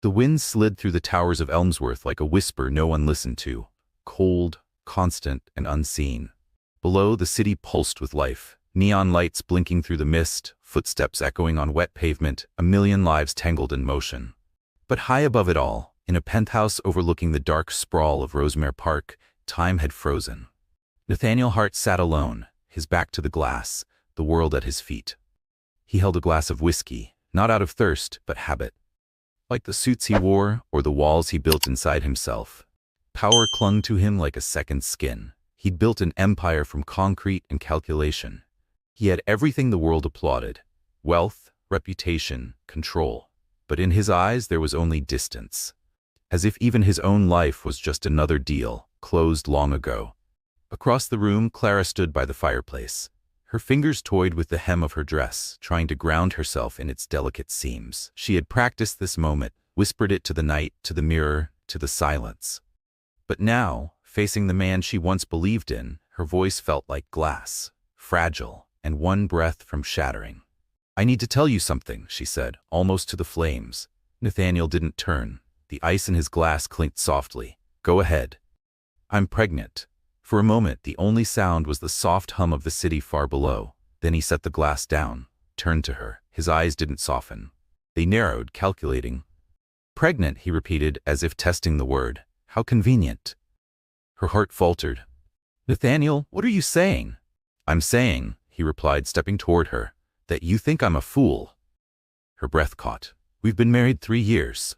The wind slid through the towers of Elmsworth like a whisper no one listened to, cold, constant, and unseen. Below, the city pulsed with life, neon lights blinking through the mist, footsteps echoing on wet pavement, a million lives tangled in motion. But high above it all, in a penthouse overlooking the dark sprawl of Rosemere Park, time had frozen. Nathaniel Hart sat alone, his back to the glass, the world at his feet. He held a glass of whiskey, not out of thirst, but habit. Like the suits he wore, or the walls he built inside himself. Power clung to him like a second skin. He'd built an empire from concrete and calculation. He had everything the world applauded: wealth, reputation, control. But in his eyes there was only distance. As if even his own life was just another deal, closed long ago. Across the room, Clara stood by the fireplace. Her fingers toyed with the hem of her dress, trying to ground herself in its delicate seams. She had practiced this moment, whispered it to the night, to the mirror, to the silence. But now, facing the man she once believed in, her voice felt like glass, fragile, and one breath from shattering. "I need to tell you something," she said, almost to the flames. Nathaniel didn't turn. The ice in his glass clinked softly. "Go ahead." "I'm pregnant." For a moment, the only sound was the soft hum of the city far below. Then he set the glass down, turned to her. His eyes didn't soften. They narrowed, calculating. "Pregnant," he repeated, as if testing the word. "How convenient." Her heart faltered. "Nathaniel, what are you saying?" "I'm saying," he replied, stepping toward her, "that you think I'm a fool." Her breath caught. "We've been married 3 years.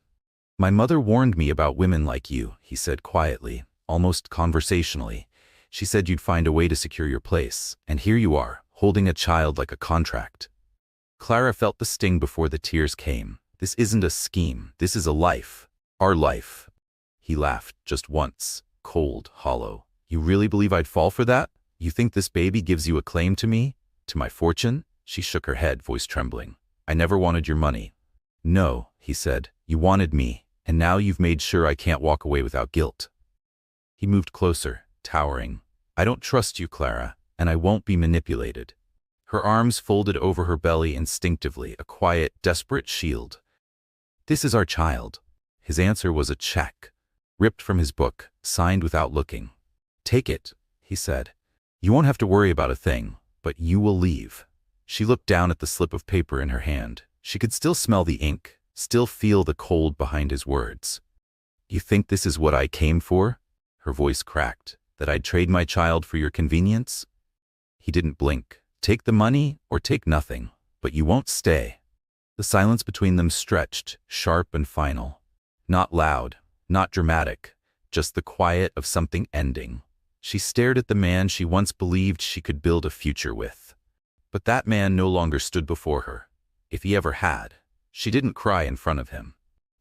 My mother warned me about women like you," he said quietly, almost conversationally. "She said you'd find a way to secure your place, and here you are, holding a child like a contract." Clara felt the sting before the tears came. "This isn't a scheme. This is a life. Our life." He laughed, just once, cold, hollow. "You really believe I'd fall for that? You think this baby gives you a claim to me? To my fortune?" She shook her head, voice trembling. "I never wanted your money." "No," he said. "You wanted me, and now you've made sure I can't walk away without guilt." He moved closer, towering. "I don't trust you, Clara, and I won't be manipulated." Her arms folded over her belly instinctively, a quiet, desperate shield. "This is our child." His answer was a check, ripped from his book, signed without looking. "Take it," he said. "You won't have to worry about a thing, but you will leave." She looked down at the slip of paper in her hand. She could still smell the ink, still feel the cold behind his words. "You think this is what I came for?" Her voice cracked. "That I'd trade my child for your convenience?" He didn't blink. "Take the money or take nothing, but you won't stay." The silence between them stretched, sharp and final. Not loud, not dramatic, just the quiet of something ending. She stared at the man she once believed she could build a future with. But that man no longer stood before her. If he ever had. She didn't cry in front of him.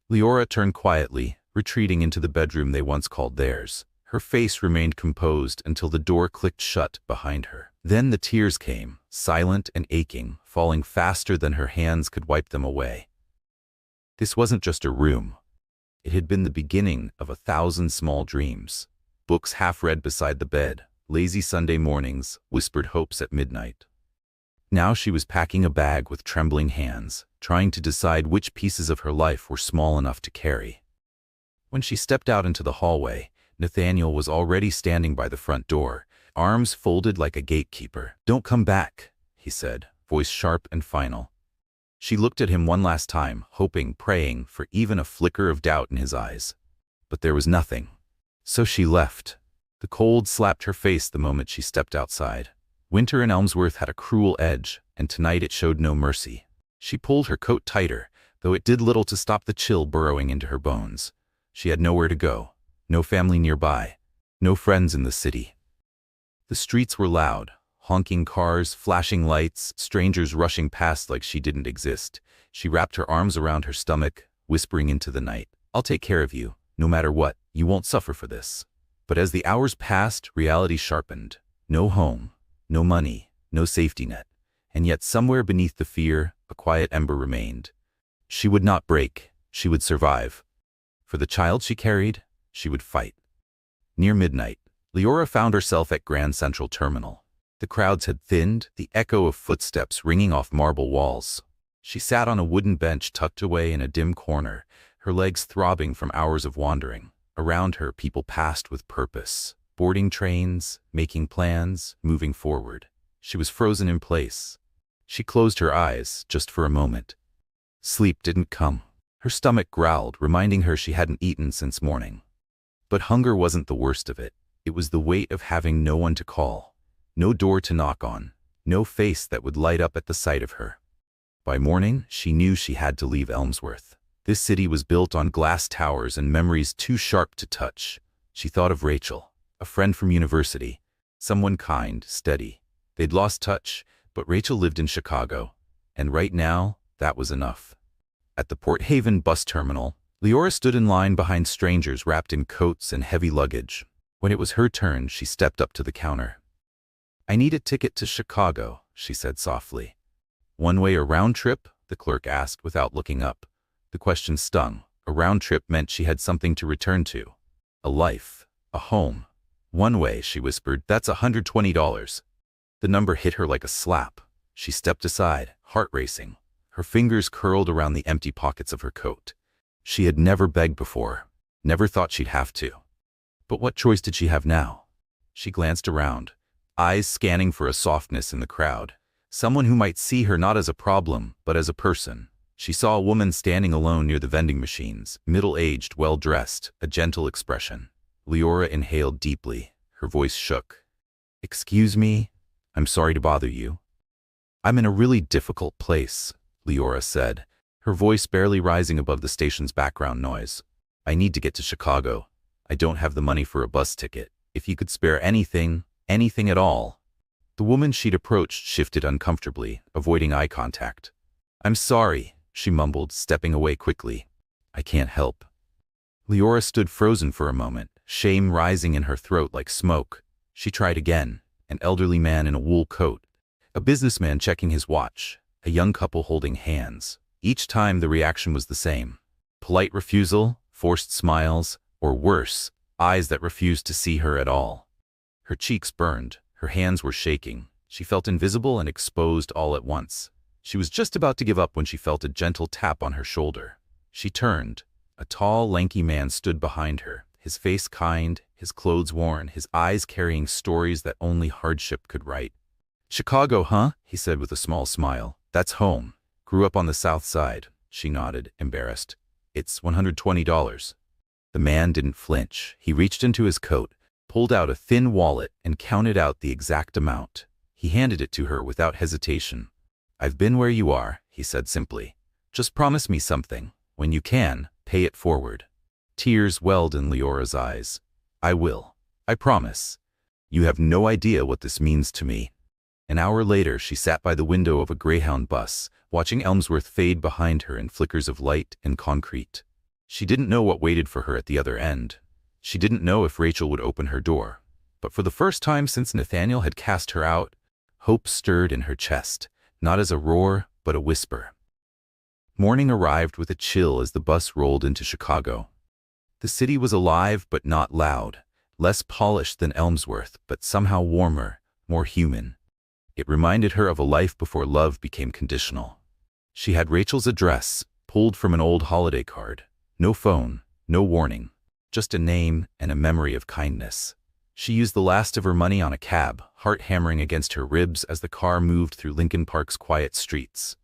Leora turned quietly, retreating into the bedroom they once called theirs. Her face remained composed until the door clicked shut behind her. Then the tears came, silent and aching, falling faster than her hands could wipe them away. This wasn't just a room. It had been the beginning of 1,000 small dreams. Books half read beside the bed, lazy Sunday mornings, whispered hopes at midnight. Now she was packing a bag with trembling hands, trying to decide which pieces of her life were small enough to carry. When she stepped out into the hallway, Nathaniel was already standing by the front door, arms folded like a gatekeeper. "Don't come back," he said, voice sharp and final. She looked at him one last time, hoping, praying for even a flicker of doubt in his eyes. But there was nothing. So she left. The cold slapped her face the moment she stepped outside. Winter in Elmsworth had a cruel edge, and tonight it showed no mercy. She pulled her coat tighter, though it did little to stop the chill burrowing into her bones. She had nowhere to go. No family nearby, no friends in the city. The streets were loud, honking cars, flashing lights, strangers rushing past like she didn't exist. She wrapped her arms around her stomach, whispering into the night, "I'll take care of you, no matter what, you won't suffer for this." But as the hours passed, reality sharpened. No home, no money, no safety net. And yet somewhere beneath the fear, a quiet ember remained. She would not break, she would survive. For the child she carried, she would fight. Near midnight, Leora found herself at Grand Central Terminal. The crowds had thinned, the echo of footsteps ringing off marble walls. She sat on a wooden bench tucked away in a dim corner, her legs throbbing from hours of wandering. Around her, people passed with purpose, boarding trains, making plans, moving forward. She was frozen in place. She closed her eyes, just for a moment. Sleep didn't come. Her stomach growled, reminding her she hadn't eaten since morning. But hunger wasn't the worst of it. It was the weight of having no one to call, no door to knock on, no face that would light up at the sight of her. By morning, she knew she had to leave Elmsworth. This city was built on glass towers and memories too sharp to touch. She thought of Rachel, a friend from university, someone kind, steady. They'd lost touch, but Rachel lived in Chicago, and right now, that was enough. At the Port Haven bus terminal, Leora stood in line behind strangers wrapped in coats and heavy luggage. When it was her turn, she stepped up to the counter. "I need a ticket to Chicago," she said softly. "One way or round trip?" the clerk asked without looking up. The question stung. A round trip meant she had something to return to. A life. A home. "One way," she whispered. "That's $120. The number hit her like a slap. She stepped aside, heart racing. Her fingers curled around the empty pockets of her coat. She had never begged before. Never thought she'd have to. But what choice did she have now? She glanced around, eyes scanning for a softness in the crowd. Someone who might see her not as a problem, but as a person. She saw a woman standing alone near the vending machines, middle-aged, well-dressed, a gentle expression. Leora inhaled deeply. Her voice shook. "Excuse me? I'm sorry to bother you." "I'm in a really difficult place," Leora said, her voice barely rising above the station's background noise. "I need to get to Chicago. I don't have the money for a bus ticket. If you could spare anything at all." The woman she'd approached shifted uncomfortably, avoiding eye contact. "I'm sorry," she mumbled, stepping away quickly. "I can't help." Leora stood frozen for a moment, shame rising in her throat like smoke. She tried again. An elderly man in a wool coat, a businessman checking his watch, a young couple holding hands. Each time the reaction was the same. Polite refusal, forced smiles, or worse, eyes that refused to see her at all. Her cheeks burned, her hands were shaking. She felt invisible and exposed all at once. She was just about to give up when she felt a gentle tap on her shoulder. She turned. A tall, lanky man stood behind her, his face kind, his clothes worn, his eyes carrying stories that only hardship could write. "Chicago, huh?" he said with a small smile. "That's home. Grew up on the South Side." She nodded, embarrassed. "It's $120. The man didn't flinch. He reached into his coat, pulled out a thin wallet, and counted out the exact amount. He handed it to her without hesitation. "I've been where you are," he said simply. "Just promise me something. When you can, pay it forward." Tears welled in Leora's eyes. "I will. I promise. You have no idea what this means to me." An hour later, she sat by the window of a Greyhound bus, watching Elmsworth fade behind her in flickers of light and concrete. She didn't know what waited for her at the other end. She didn't know if Rachel would open her door. But for the first time since Nathaniel had cast her out, hope stirred in her chest, not as a roar, but a whisper. Morning arrived with a chill as the bus rolled into Chicago. The city was alive but not loud, less polished than Elmsworth, but somehow warmer, more human. It reminded her of a life before love became conditional. She had Rachel's address, pulled from an old holiday card. No phone, no warning, just a name and a memory of kindness. She used the last of her money on a cab, heart hammering against her ribs as the car moved through Lincoln Park's quiet streets.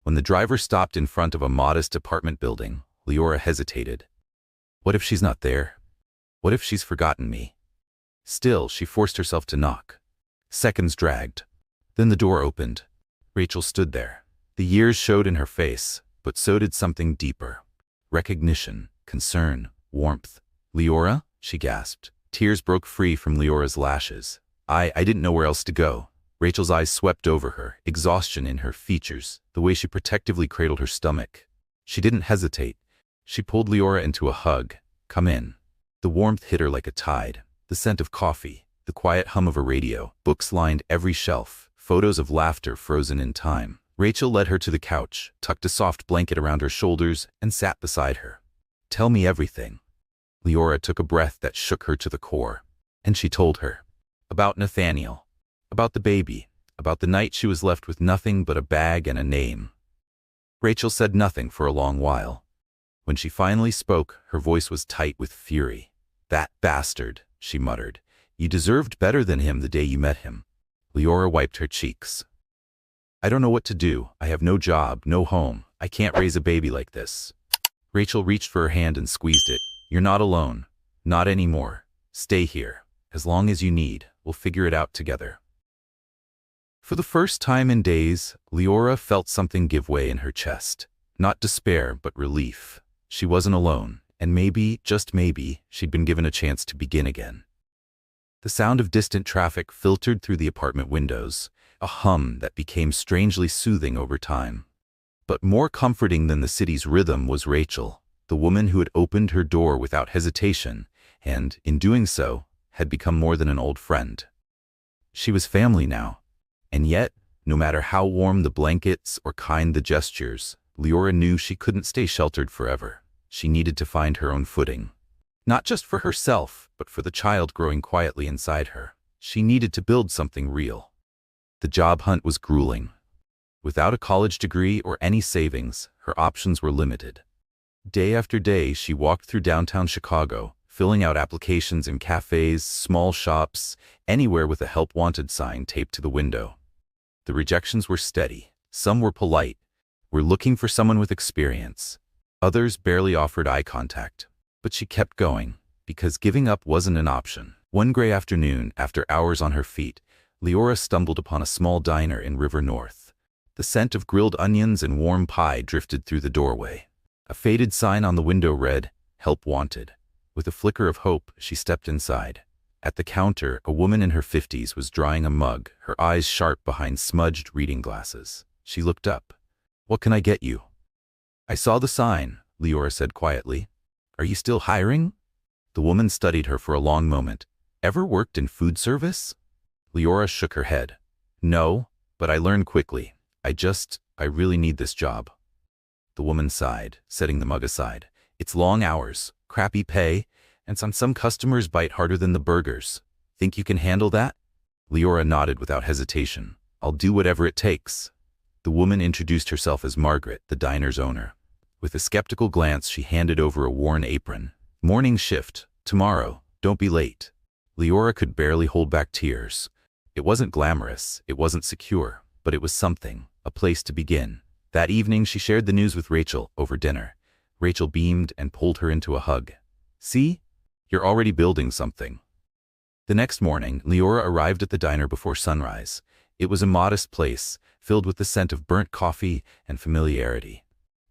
When the driver stopped in front of a modest apartment building, Leora hesitated. What if she's not there? What if she's forgotten me? Still, she forced herself to knock. Seconds dragged. Then the door opened. Rachel stood there. The years showed in her face, but so did something deeper. Recognition, concern, warmth. "Leora?" she gasped. Tears broke free from Leora's lashes. I didn't know where else to go." Rachel's eyes swept over her, exhaustion in her features, the way she protectively cradled her stomach. She didn't hesitate. She pulled Leora into a hug. "Come in." The warmth hit her like a tide. The scent of coffee, the quiet hum of a radio, books lined every shelf, photos of laughter frozen in time. Rachel led her to the couch, tucked a soft blanket around her shoulders, and sat beside her. "Tell me everything." Leora took a breath that shook her to the core. And she told her. About Nathaniel. About the baby. About the night she was left with nothing but a bag and a name. Rachel said nothing for a long while. When she finally spoke, her voice was tight with fury. "That bastard," she muttered. "You deserved better than him the day you met him." Leora wiped her cheeks. "I don't know what to do. I have no job, no home. I can't raise a baby like this." Rachel reached for her hand and squeezed it. "You're not alone. Not anymore. Stay here. As long as you need. We'll figure it out together." For the first time in days, Leora felt something give way in her chest. Not despair, but relief. She wasn't alone, and maybe, just maybe, she'd been given a chance to begin again. The sound of distant traffic filtered through the apartment windows, a hum that became strangely soothing over time. But more comforting than the city's rhythm was Rachel, the woman who had opened her door without hesitation, and, in doing so, had become more than an old friend. She was family now. And yet, no matter how warm the blankets or kind the gestures, Leora knew she couldn't stay sheltered forever. She needed to find her own footing. Not just for herself, but for the child growing quietly inside her. She needed to build something real. The job hunt was grueling. Without a college degree or any savings, her options were limited. Day after day, she walked through downtown Chicago, filling out applications in cafes, small shops, anywhere with a help wanted sign taped to the window. The rejections were steady. Some were polite. "We're looking for someone with experience." Others barely offered eye contact. But she kept going, because giving up wasn't an option. One gray afternoon, after hours on her feet, Leora stumbled upon a small diner in River North. The scent of grilled onions and warm pie drifted through the doorway. A faded sign on the window read, "Help Wanted." With a flicker of hope, she stepped inside. At the counter, a woman in her 50s was drying a mug, her eyes sharp behind smudged reading glasses. She looked up. "What can I get you?" "I saw the sign," Leora said quietly. "Are you still hiring?" The woman studied her for a long moment. "Ever worked in food service?" Leora shook her head. "No, but I learned quickly. I really need this job." The woman sighed, setting the mug aside. "It's long hours, crappy pay, and some customers bite harder than the burgers. Think you can handle that?" Leora nodded without hesitation. "I'll do whatever it takes." The woman introduced herself as Margaret, the diner's owner. With a skeptical glance, she handed over a worn apron. "Morning shift. Tomorrow. Don't be late." Leora could barely hold back tears. It wasn't glamorous, it wasn't secure, but it was something, a place to begin. That evening, she shared the news with Rachel over dinner. Rachel beamed and pulled her into a hug. "See? You're already building something." The next morning, Leora arrived at the diner before sunrise. It was a modest place, filled with the scent of burnt coffee and familiarity.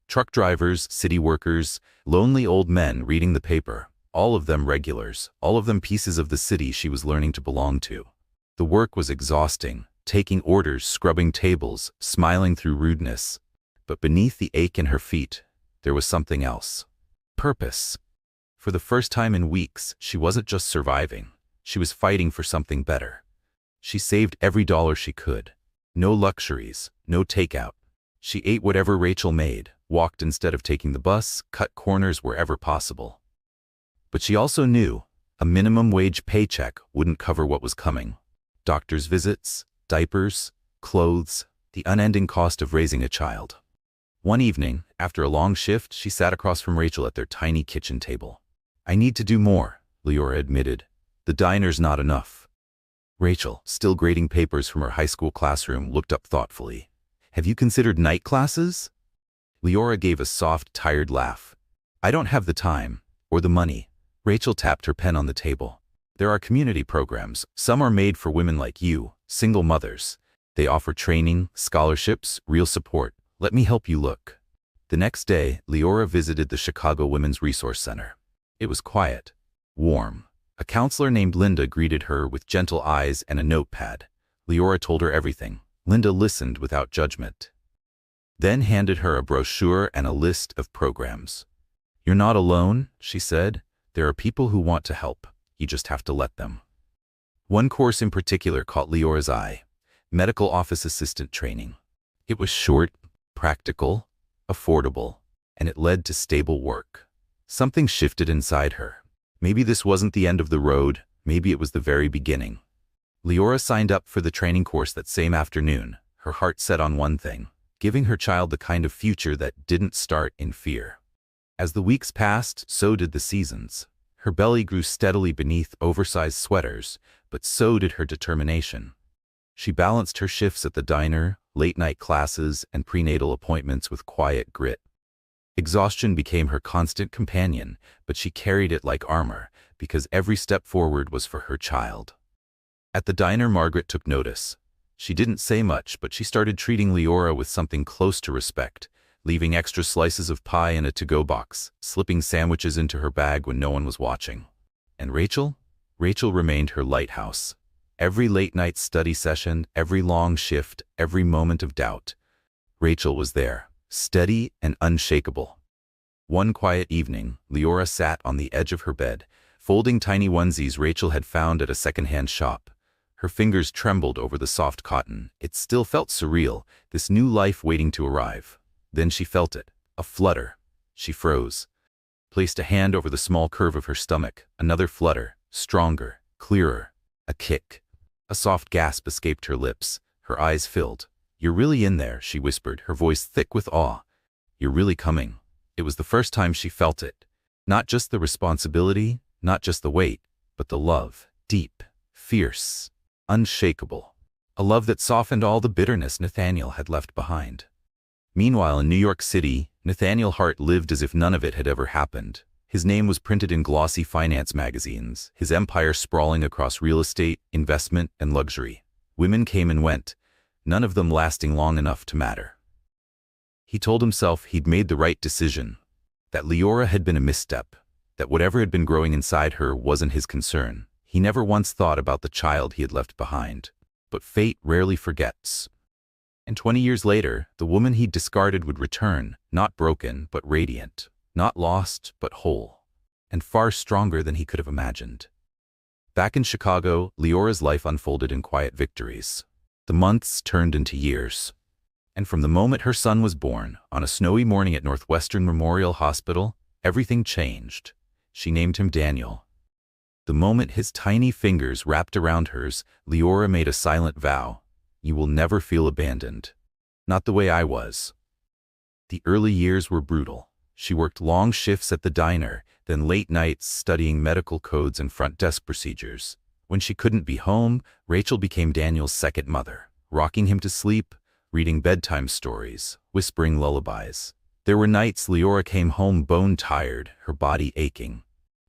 Truck drivers, city workers, lonely old men reading the paper, all of them regulars, all of them pieces of the city she was learning to belong to. The work was exhausting, taking orders, scrubbing tables, smiling through rudeness. But beneath the ache in her feet, there was something else. Purpose. For the first time in weeks, she wasn't just surviving. She was fighting for something better. She saved every dollar she could. No luxuries, no takeout. She ate whatever Rachel made, walked instead of taking the bus, cut corners wherever possible. But she also knew a minimum wage paycheck wouldn't cover what was coming. Doctor's visits, diapers, clothes, the unending cost of raising a child. One evening, after a long shift, she sat across from Rachel at their tiny kitchen table. "I need to do more," Leora admitted. "The diner's not enough." Rachel, still grading papers from her high school classroom, looked up thoughtfully. "Have you considered night classes?" Leora gave a soft, tired laugh. "I don't have the time, or the money." Rachel tapped her pen on the table. "There are community programs. Some are made for women like you, single mothers. They offer training, scholarships, real support. Let me help you look." The next day, Leora visited the Chicago Women's Resource Center. It was quiet, warm. A counselor named Linda greeted her with gentle eyes and a notepad. Leora told her everything. Linda listened without judgment, then handed her a brochure and a list of programs. "You're not alone," she said. "There are people who want to help. You just have to let them." One course in particular caught Leora's eye: medical office assistant training. It was short, practical, affordable, and it led to stable work. Something shifted inside her. Maybe this wasn't the end of the road, maybe it was the very beginning. Leora signed up for the training course that same afternoon, her heart set on one thing: giving her child the kind of future that didn't start in fear. As the weeks passed, so did the seasons. Her belly grew steadily beneath oversized sweaters, but so did her determination. She balanced her shifts at the diner, late-night classes, and prenatal appointments with quiet grit. Exhaustion became her constant companion, but she carried it like armor, because every step forward was for her child. At the diner, Margaret took notice. She didn't say much, but she started treating Leora with something close to respect, leaving extra slices of pie in a to-go box, slipping sandwiches into her bag when no one was watching. And Rachel? Rachel remained her lighthouse. Every late-night study session, every long shift, every moment of doubt, Rachel was there, steady and unshakable. One quiet evening, Leora sat on the edge of her bed, folding tiny onesies Rachel had found at a second-hand shop. Her fingers trembled over the soft cotton. It still felt surreal, this new life waiting to arrive. Then she felt it, a flutter. She froze, placed a hand over the small curve of her stomach. Another flutter, stronger, clearer. A kick. A soft gasp escaped her lips. Her eyes filled. "You're really in there," she whispered, her voice thick with awe. "You're really coming." It was the first time she felt it. Not just the responsibility, not just the weight, but the love. Deep, fierce, unshakable. A love that softened all the bitterness Nathaniel had left behind. Meanwhile, in New York City, Nathaniel Hart lived as if none of it had ever happened. His name was printed in glossy finance magazines, his empire sprawling across real estate, investment, and luxury. Women came and went, none of them lasting long enough to matter. He told himself he'd made the right decision, that Leora had been a misstep, that whatever had been growing inside her wasn't his concern. He never once thought about the child he had left behind. But fate rarely forgets. And 20 years later, the woman he'd discarded would return, not broken, but radiant, not lost, but whole, and far stronger than he could have imagined. Back in Chicago, Leora's life unfolded in quiet victories. The months turned into years. And from the moment her son was born, on a snowy morning at Northwestern Memorial Hospital, everything changed. She named him Daniel. The moment his tiny fingers wrapped around hers, Leora made a silent vow. "You will never feel abandoned. Not the way I was." The early years were brutal. She worked long shifts at the diner, then late nights studying medical codes and front desk procedures. When she couldn't be home, Rachel became Daniel's second mother, rocking him to sleep, reading bedtime stories, whispering lullabies. There were nights Leora came home bone-tired, her body aching.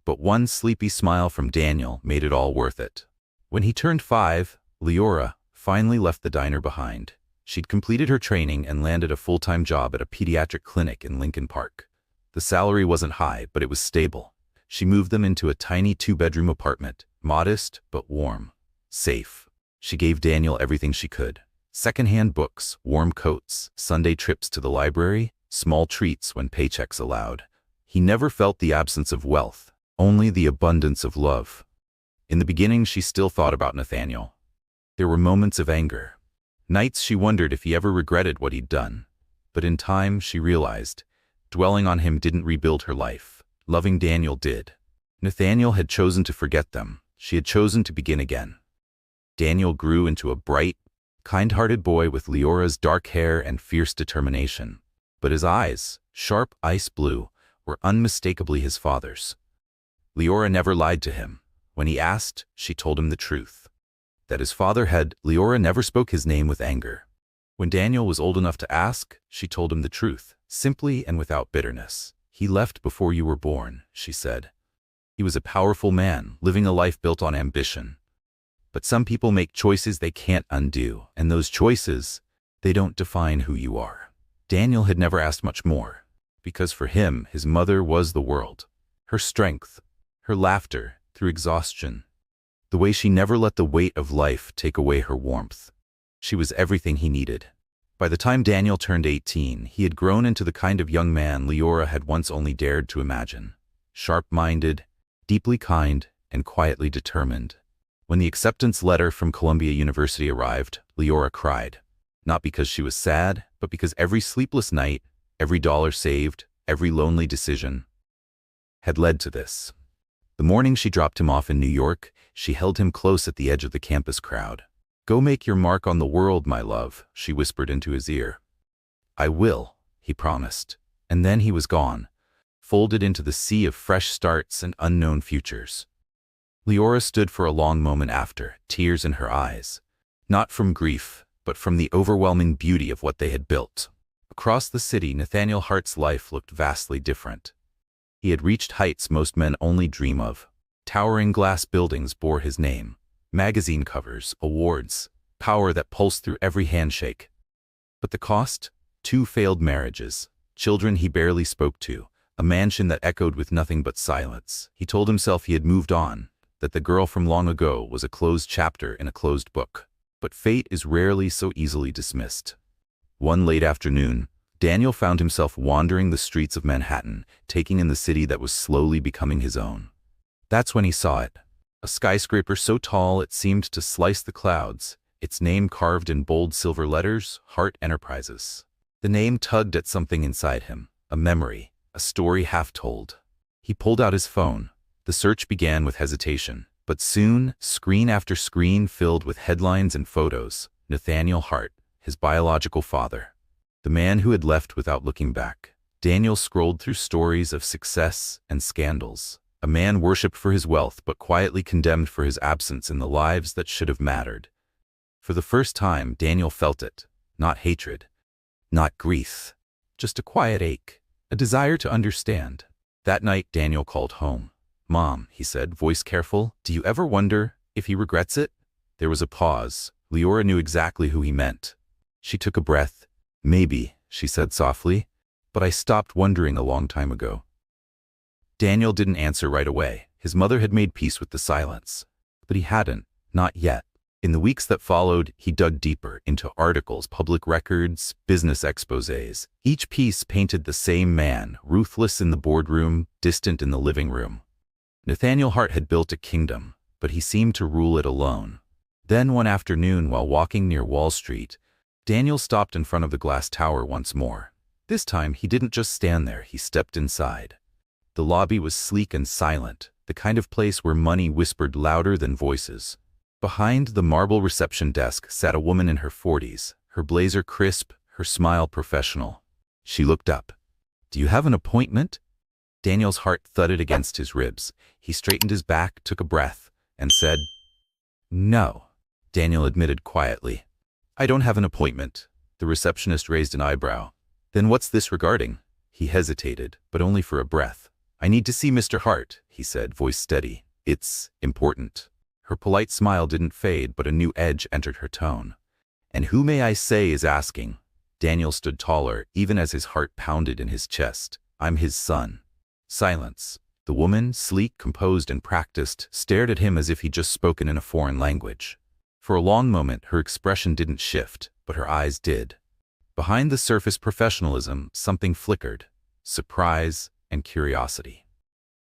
But one sleepy smile from Daniel made it all worth it. When he turned 5, Leora finally left the diner behind. She'd completed her training and landed a full-time job at a pediatric clinic in Lincoln Park. The salary wasn't high, but it was stable. She moved them into a tiny 2-bedroom apartment, modest but warm, safe. She gave Daniel everything she could. Secondhand books, warm coats, Sunday trips to the library, small treats when paychecks allowed. He never felt the absence of wealth, only the abundance of love. In the beginning, she still thought about Nathaniel. There were moments of anger. Nights she wondered if he ever regretted what he'd done. But in time, she realized, dwelling on him didn't rebuild her life. Loving Daniel did. Nathaniel had chosen to forget them. She had chosen to begin again. Daniel grew into a bright, kind-hearted boy with Leora's dark hair and fierce determination. But his eyes, sharp ice blue, were unmistakably his father's. Leora never lied to him. When he asked, she told him the truth. That his father had, Leora never spoke his name with anger. When Daniel was old enough to ask, she told him the truth, simply and without bitterness. "He left before you were born," she said. He was a powerful man, living a life built on ambition. But some people make choices they can't undo, and those choices, they don't define who you are. Daniel had never asked much more, because for him, his mother was the world. Her strength, her laughter through exhaustion, the way she never let the weight of life take away her warmth. She was everything he needed. By the time Daniel turned 18, he had grown into the kind of young man Leora had once only dared to imagine. Sharp-minded, deeply kind, and quietly determined. When the acceptance letter from Columbia University arrived, Leora cried. Not because she was sad, but because every sleepless night, every dollar saved, every lonely decision had led to this. The morning she dropped him off in New York, she held him close at the edge of the campus crowd. "Go make your mark on the world, my love," she whispered into his ear. "I will," he promised. And then he was gone. folded into the sea of fresh starts and unknown futures. Leora stood for a long moment after, tears in her eyes. Not from grief, but from the overwhelming beauty of what they had built. Across the city, Nathaniel Hart's life looked vastly different. He had reached heights most men only dream of. Towering glass buildings bore his name. Magazine covers, awards, power that pulsed through every handshake. But the cost? 2 failed marriages, children he barely spoke to, a mansion that echoed with nothing but silence. He told himself he had moved on, that the girl from long ago was a closed chapter in a closed book. But fate is rarely so easily dismissed. One late afternoon, Daniel found himself wandering the streets of Manhattan, taking in the city that was slowly becoming his own. That's when he saw it. A skyscraper so tall it seemed to slice the clouds, its name carved in bold silver letters, Hart Enterprises. The name tugged at something inside him, a memory, a story half told. He pulled out his phone. The search began with hesitation, but soon, screen after screen filled with headlines and photos. Nathaniel Hart, his biological father. The man who had left without looking back. Daniel scrolled through stories of success and scandals. A man worshipped for his wealth but quietly condemned for his absence in the lives that should have mattered. For the first time, Daniel felt it. Not hatred. Not grief. Just a quiet ache. A desire to understand. That night, Daniel called home. "Mom," he said, voice careful, "do you ever wonder if he regrets it?" There was a pause. Leora knew exactly who he meant. She took a breath. "Maybe," she said softly, "but I stopped wondering a long time ago." Daniel didn't answer right away. His mother had made peace with the silence. But he hadn't. Not yet. In the weeks that followed, he dug deeper into articles, public records, business exposés. Each piece painted the same man, ruthless in the boardroom, distant in the living room. Nathaniel Hart had built a kingdom, but he seemed to rule it alone. Then one afternoon, while walking near Wall Street, Daniel stopped in front of the glass tower once more. This time, he didn't just stand there, he stepped inside. The lobby was sleek and silent, the kind of place where money whispered louder than voices. Behind the marble reception desk sat a woman in her 40s, her blazer crisp, her smile professional. She looked up. "Do you have an appointment?" Daniel's heart thudded against his ribs. He straightened his back, took a breath, and said, "No." Daniel admitted quietly, "I don't have an appointment." The receptionist raised an eyebrow. "Then what's this regarding?" He hesitated, but only for a breath. "I need to see Mr. Hart," he said, voice steady. "It's important." Her polite smile didn't fade, but a new edge entered her tone. "And who, may I say, is asking?" Daniel stood taller, even as his heart pounded in his chest. "I'm his son." Silence. The woman, sleek, composed, and practiced, stared at him as if he'd just spoken in a foreign language. For a long moment, her expression didn't shift, but her eyes did. Behind the surface professionalism, something flickered. Surprise and curiosity.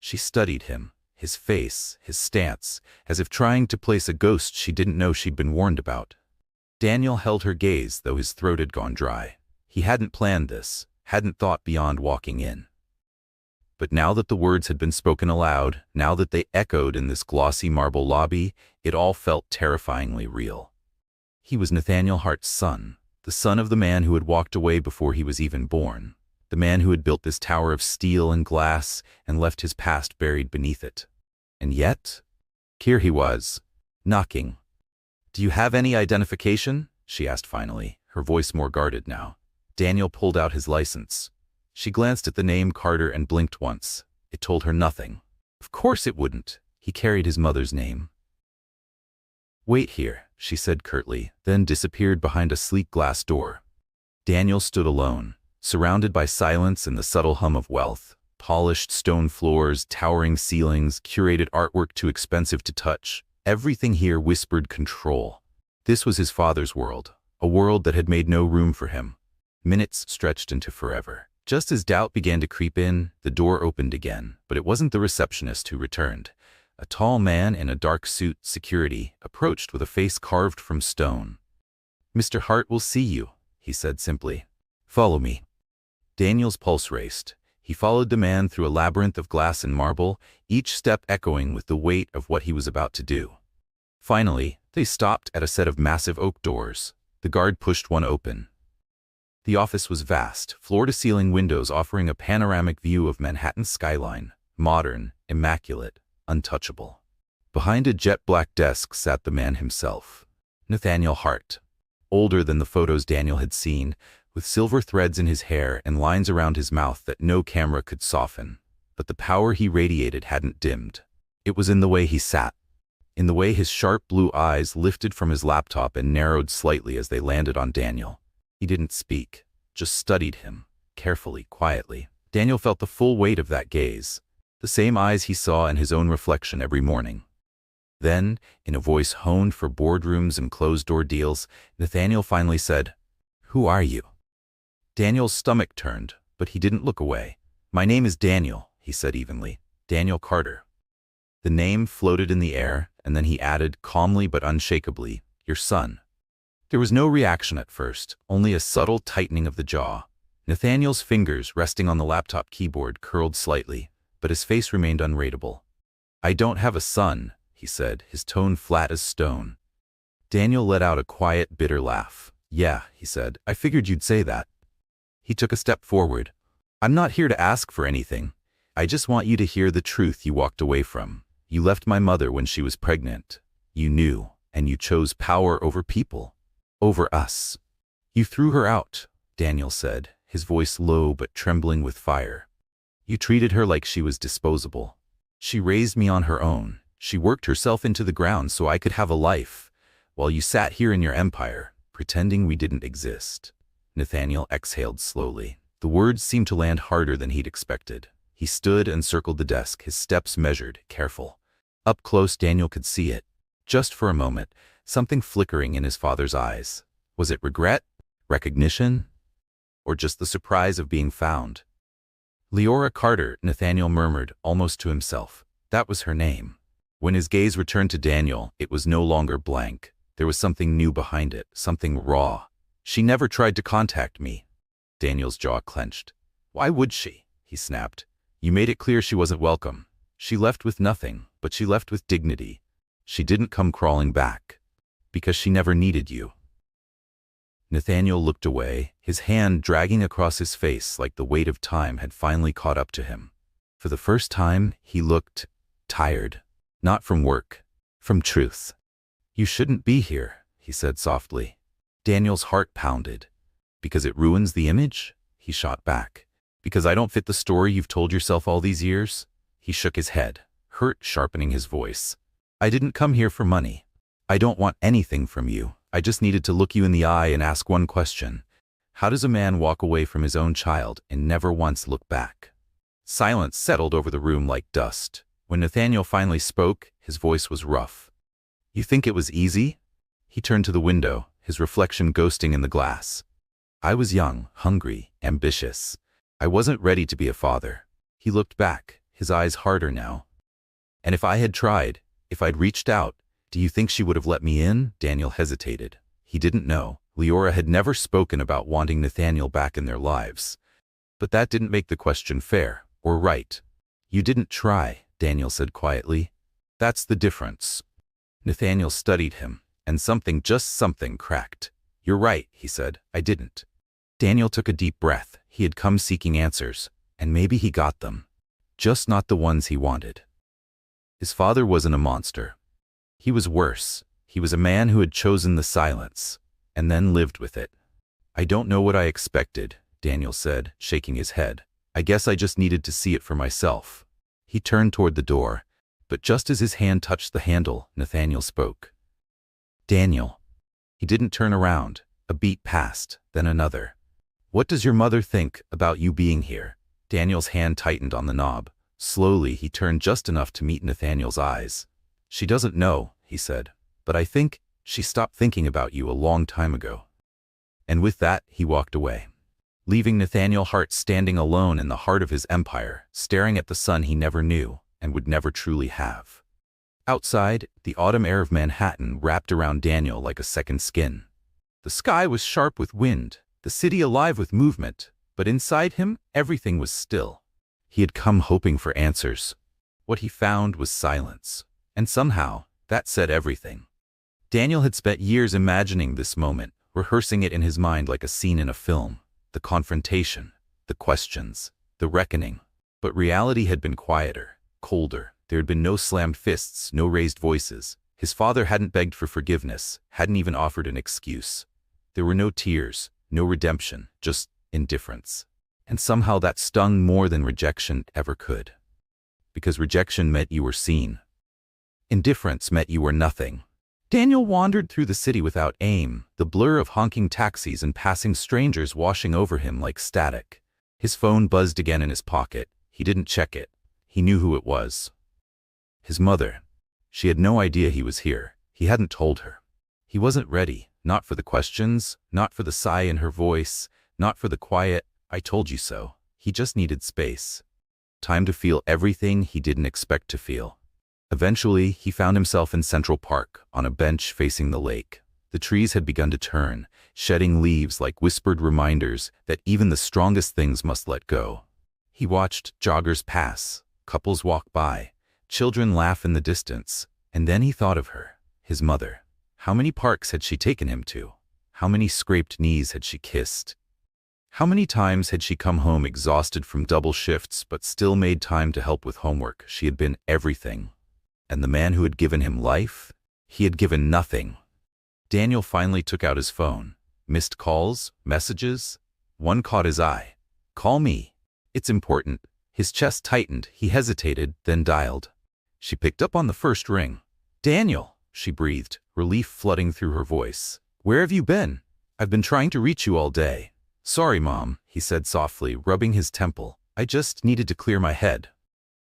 She studied him. His face, his stance, as if trying to place a ghost she didn't know she'd been warned about. Daniel held her gaze, though his throat had gone dry. He hadn't planned this, hadn't thought beyond walking in. But now that the words had been spoken aloud, now that they echoed in this glossy marble lobby, it all felt terrifyingly real. He was Nathaniel Hart's son, the son of the man who had walked away before he was even born. The man who had built this tower of steel and glass and left his past buried beneath it. And yet, here he was, knocking. "Do you have any identification?" she asked finally, her voice more guarded now. Daniel pulled out his license. She glanced at the name Carter and blinked once. It told her nothing. Of course it wouldn't. He carried his mother's name. "Wait here," she said curtly, then disappeared behind a sleek glass door. Daniel stood alone, surrounded by silence and the subtle hum of wealth. Polished stone floors, towering ceilings, curated artwork too expensive to touch. Everything here whispered control. This was his father's world, a world that had made no room for him. Minutes stretched into forever. Just as doubt began to creep in, the door opened again, but it wasn't the receptionist who returned. A tall man in a dark suit, security, approached with a face carved from stone. "Mr. Hart will see you," he said simply. "Follow me." Daniel's pulse raced. He followed the man through a labyrinth of glass and marble, each step echoing with the weight of what he was about to do. Finally, they stopped at a set of massive oak doors. The guard pushed one open. The office was vast, floor-to-ceiling windows offering a panoramic view of Manhattan's skyline, modern, immaculate, untouchable. Behind a jet-black desk sat the man himself, Nathaniel Hart. Older than the photos Daniel had seen, with silver threads in his hair and lines around his mouth that no camera could soften. But the power he radiated hadn't dimmed. It was in the way he sat, in the way his sharp blue eyes lifted from his laptop and narrowed slightly as they landed on Daniel. He didn't speak, just studied him, carefully, quietly. Daniel felt the full weight of that gaze, the same eyes he saw in his own reflection every morning. Then, in a voice honed for boardrooms and closed-door deals, Nathaniel finally said, "Who are you?" Daniel's stomach turned, but he didn't look away. "My name is Daniel," he said evenly. "Daniel Carter." The name floated in the air, and then he added, calmly but unshakably, "Your son." There was no reaction at first, only a subtle tightening of the jaw. Nathaniel's fingers, resting on the laptop keyboard, curled slightly, but his face remained unreadable. "I don't have a son," he said, his tone flat as stone. Daniel let out a quiet, bitter laugh. "Yeah," he said, "I figured you'd say that." He took a step forward. "I'm not here to ask for anything. I just want you to hear the truth you walked away from. You left my mother when she was pregnant. You knew, and you chose power over people. Over us. You threw her out," Daniel said, his voice low but trembling with fire. "You treated her like she was disposable. She raised me on her own. She worked herself into the ground so I could have a life, while you sat here in your empire, pretending we didn't exist." Nathaniel exhaled slowly. The words seemed to land harder than he'd expected. He stood and circled the desk, his steps measured, careful. Up close, Daniel could see it. Just for a moment, something flickering in his father's eyes. Was it regret? Recognition? Or just the surprise of being found? "Leora Carter," Nathaniel murmured, almost to himself. That was her name. When his gaze returned to Daniel, it was no longer blank. There was something new behind it, something raw. "She never tried to contact me." Daniel's jaw clenched. "Why would she?" he snapped. "You made it clear she wasn't welcome. She left with nothing, but she left with dignity. She didn't come crawling back. Because she never needed you." Nathaniel looked away, his hand dragging across his face like the weight of time had finally caught up to him. For the first time, he looked tired. Not from work, from truth. "You shouldn't be here," he said softly. Daniel's heart pounded. "Because it ruins the image?" he shot back. "Because I don't fit the story you've told yourself all these years?" He shook his head, hurt sharpening his voice. "I didn't come here for money. I don't want anything from you. I just needed to look you in the eye and ask one question. How does a man walk away from his own child and never once look back?" Silence settled over the room like dust. When Nathaniel finally spoke, his voice was rough. "You think it was easy?" He turned to the window, his reflection ghosting in the glass. "I was young, hungry, ambitious. I wasn't ready to be a father." He looked back, his eyes harder now. "And if I had tried, if I'd reached out, do you think she would have let me in?" Daniel hesitated. He didn't know. Leora had never spoken about wanting Nathaniel back in their lives. But that didn't make the question fair, or right. "You didn't try," Daniel said quietly. "That's the difference." Nathaniel studied him, and something, just something, cracked. "You're right," he said. "I didn't." Daniel took a deep breath. He had come seeking answers, and maybe he got them. Just not the ones he wanted. His father wasn't a monster. He was worse. He was a man who had chosen the silence, and then lived with it. "I don't know what I expected," Daniel said, shaking his head. "I guess I just needed to see it for myself." He turned toward the door, but just as his hand touched the handle, Nathaniel spoke. "Daniel." He didn't turn around. A beat passed, then another. "What does your mother think about you being here?" Daniel's hand tightened on the knob. Slowly, he turned just enough to meet Nathaniel's eyes. "She doesn't know," he said, "but I think she stopped thinking about you a long time ago." And with that, he walked away, leaving Nathaniel Hart standing alone in the heart of his empire, staring at the son he never knew and would never truly have. Outside, the autumn air of Manhattan wrapped around Daniel like a second skin. The sky was sharp with wind, the city alive with movement, but inside him, everything was still. He had come hoping for answers. What he found was silence, and somehow, that said everything. Daniel had spent years imagining this moment, rehearsing it in his mind like a scene in a film. the confrontation, the questions, the reckoning. But reality had been quieter, colder. There had been no slammed fists, no raised voices. His father hadn't begged for forgiveness, hadn't even offered an excuse. There were no tears, no redemption, just indifference. And somehow that stung more than rejection ever could. Because rejection meant you were seen. Indifference meant you were nothing. Daniel wandered through the city without aim, the blur of honking taxis and passing strangers washing over him like static. His phone buzzed again in his pocket. He didn't check it. He knew who it was. His mother. She had no idea he was here. He hadn't told her. He wasn't ready, not for the questions, not for the sigh in her voice, not for the quiet, "I told you so." He just needed space. Time to feel everything he didn't expect to feel. Eventually, he found himself in Central Park, on a bench facing the lake. The trees had begun to turn, shedding leaves like whispered reminders that even the strongest things must let go. He watched joggers pass, couples walk by, children laugh in the distance, and then he thought of her, his mother. How many parks had she taken him to? How many scraped knees had she kissed? How many times had she come home exhausted from double shifts but still made time to help with homework? She had been everything. And the man who had given him life? He had given nothing. Daniel finally took out his phone. Missed calls, messages. One caught his eye. "Call me. It's important." His chest tightened. He hesitated, then dialed. She picked up on the first ring. "Daniel," she breathed, relief flooding through her voice. "Where have you been? I've been trying to reach you all day." "Sorry, Mom," he said softly, rubbing his temple. "I just needed to clear my head."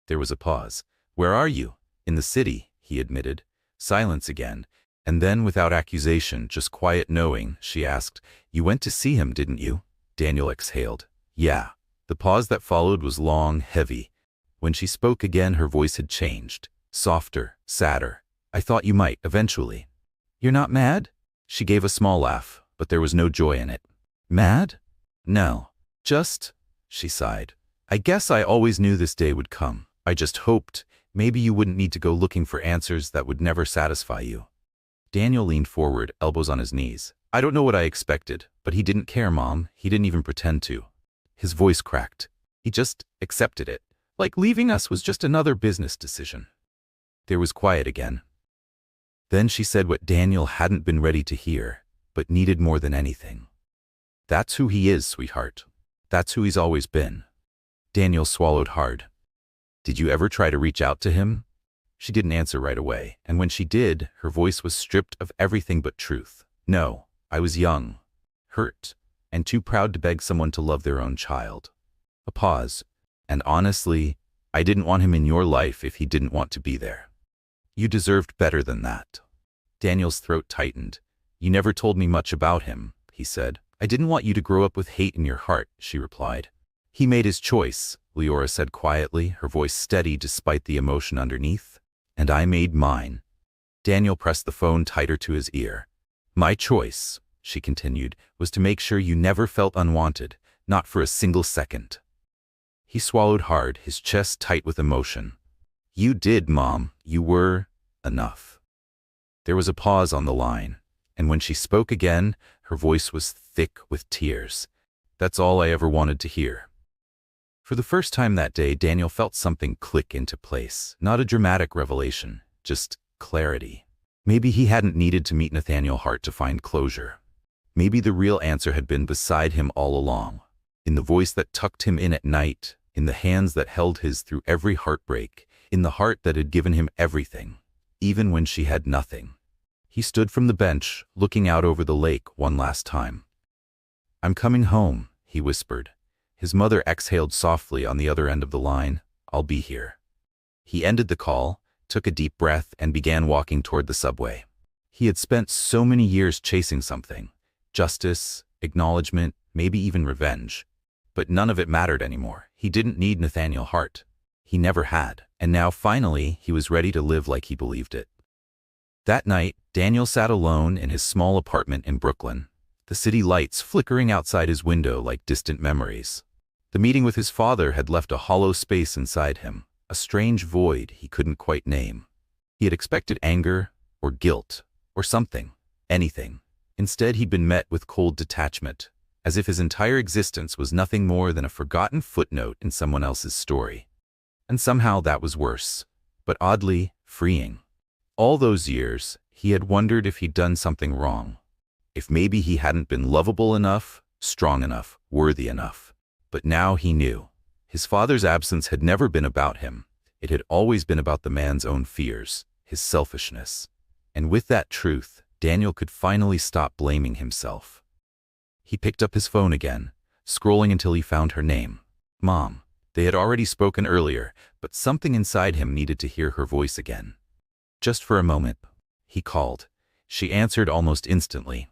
There was a pause. "Where are you?" "In the city," he admitted. Silence again, and then without accusation, just quiet knowing, she asked, "You went to see him, didn't you?" Daniel exhaled. "Yeah." The pause that followed was long, heavy. When she spoke again, her voice had changed. Softer, sadder. "I thought you might, eventually." "You're not mad?" She gave a small laugh, but there was no joy in it. "Mad? No. Just," she sighed. "I guess I always knew this day would come. I just hoped maybe you wouldn't need to go looking for answers that would never satisfy you." Daniel leaned forward, elbows on his knees. "I don't know what I expected, but he didn't care, Mom. He didn't even pretend to." His voice cracked. He just accepted it, like leaving us was just another business decision. There was quiet again. Then she said what Daniel hadn't been ready to hear, but needed more than anything. "That's who he is, sweetheart. That's who he's always been." Daniel swallowed hard. "Did you ever try to reach out to him?" She didn't answer right away, and when she did, her voice was stripped of everything but truth. "No, I was young, hurt, and too proud to beg someone to love their own child." A pause. "And honestly, I didn't want him in your life if he didn't want to be there. You deserved better than that." Daniel's throat tightened. "You never told me much about him," he said. "I didn't want you to grow up with hate in your heart," she replied. "He made his choice," Leora said quietly, her voice steady despite the emotion underneath. "And I made mine." Daniel pressed the phone tighter to his ear. "My choice," she continued, "was to make sure you never felt unwanted, not for a single second." He swallowed hard, his chest tight with emotion. "You did, Mom. You were enough." There was a pause on the line, and when she spoke again, her voice was thick with tears. "That's all I ever wanted to hear." For the first time that day, Daniel felt something click into place. Not a dramatic revelation, just clarity. Maybe he hadn't needed to meet Nathaniel Hart to find closure. Maybe the real answer had been beside him all along, in the voice that tucked him in at night, in the hands that held his through every heartbreak, in the heart that had given him everything, even when she had nothing. He stood from the bench, looking out over the lake one last time. "I'm coming home," he whispered. His mother exhaled softly on the other end of the line. "I'll be here." He ended the call, took a deep breath, and began walking toward the subway. He had spent so many years chasing something. Justice, acknowledgement, maybe even revenge. But none of it mattered anymore. He didn't need Nathaniel Hart. He never had. And now, finally, he was ready to live like he believed it. That night, Daniel sat alone in his small apartment in Brooklyn, the city lights flickering outside his window like distant memories. The meeting with his father had left a hollow space inside him, a strange void he couldn't quite name. He had expected anger, or guilt, or something, anything. Instead, he'd been met with cold detachment, as if his entire existence was nothing more than a forgotten footnote in someone else's story. And somehow that was worse, but oddly freeing. All those years, he had wondered if he'd done something wrong. If maybe he hadn't been lovable enough, strong enough, worthy enough. But now he knew. His father's absence had never been about him. It had always been about the man's own fears, his selfishness. And with that truth, Daniel could finally stop blaming himself. He picked up his phone again, scrolling until he found her name. Mom. They had already spoken earlier, but something inside him needed to hear her voice again. Just for a moment, he called. She answered almost instantly.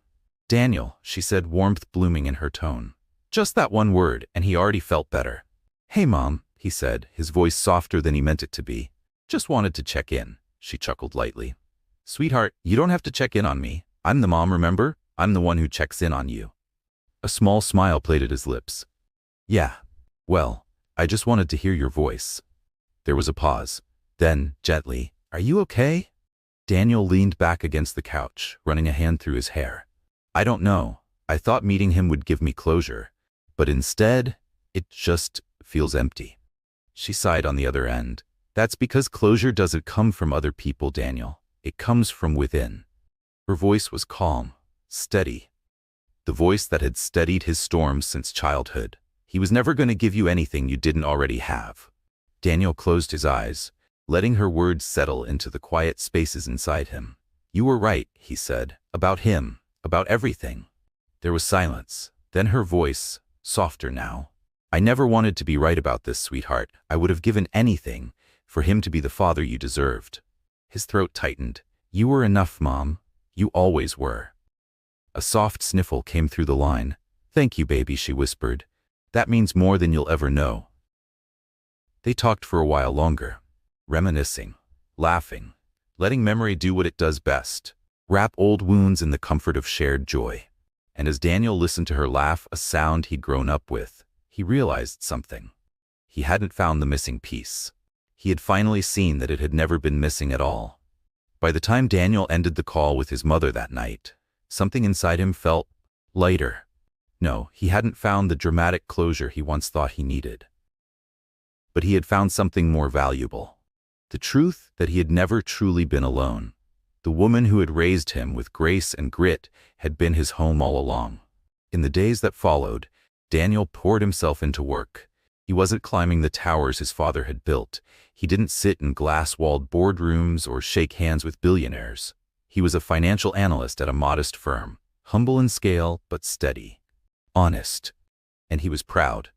Daniel, she said, warmth blooming in her tone. Just that one word, and he already felt better. Hey, Mom, he said, his voice softer than he meant it to be. Just wanted to check in, she chuckled lightly. Sweetheart, you don't have to check in on me. I'm the mom, remember? I'm the one who checks in on you. A small smile played at his lips. Yeah, well, I just wanted to hear your voice. There was a pause. Then, gently, are you okay? Daniel leaned back against the couch, running a hand through his hair. I don't know. I thought meeting him would give me closure. But instead, it just feels empty. She sighed on the other end. That's because closure doesn't come from other people, Daniel. It comes from within. Her voice was calm, steady. The voice that had steadied his storms since childhood. He was never going to give you anything you didn't already have. Daniel closed his eyes, letting her words settle into the quiet spaces inside him. You were right, he said, about him, about everything. There was silence. Then her voice, softer now. I never wanted to be right about this, sweetheart. I would have given anything for him to be the father you deserved. His throat tightened. You were enough, Mom. You always were. A soft sniffle came through the line. Thank you, baby, she whispered. That means more than you'll ever know. They talked for a while longer, reminiscing, laughing, letting memory do what it does best, wrap old wounds in the comfort of shared joy. And as Daniel listened to her laugh, a sound he'd grown up with, he realized something. He hadn't found the missing piece. He had finally seen that it had never been missing at all. By the time Daniel ended the call with his mother that night, something inside him felt lighter. No, he hadn't found the dramatic closure he once thought he needed. But he had found something more valuable. The truth that he had never truly been alone. The woman who had raised him with grace and grit had been his home all along. In the days that followed, Daniel poured himself into work. He wasn't climbing the towers his father had built. He didn't sit in glass-walled boardrooms or shake hands with billionaires. He was a financial analyst at a modest firm, humble in scale but steady, honest. And he was proud,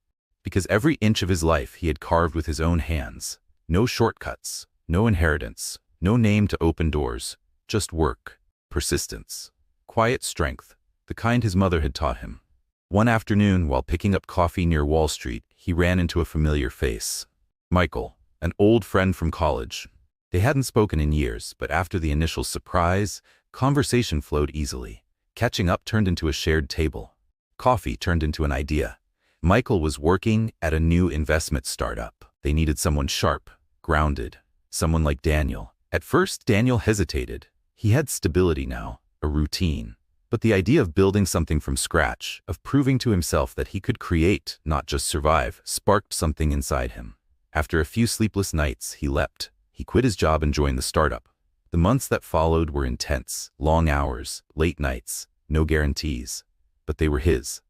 because every inch of his life he had carved with his own hands. No shortcuts, no inheritance, no name to open doors, just work, persistence, quiet strength, the kind his mother had taught him. One afternoon, while picking up coffee near Wall Street, he ran into a familiar face. Michael, an old friend from college. They hadn't spoken in years, but after the initial surprise, conversation flowed easily. Catching up turned into a shared table. Coffee turned into an idea. Michael was working at a new investment startup. They needed someone sharp, grounded, someone like Daniel. At first, Daniel hesitated. He had stability now, a routine. But the idea of building something from scratch, of proving to himself that he could create, not just survive, sparked something inside him. After a few sleepless nights, he leapt. He quit his job and joined the startup. The months that followed were intense, long hours, late nights, no guarantees. But they were his.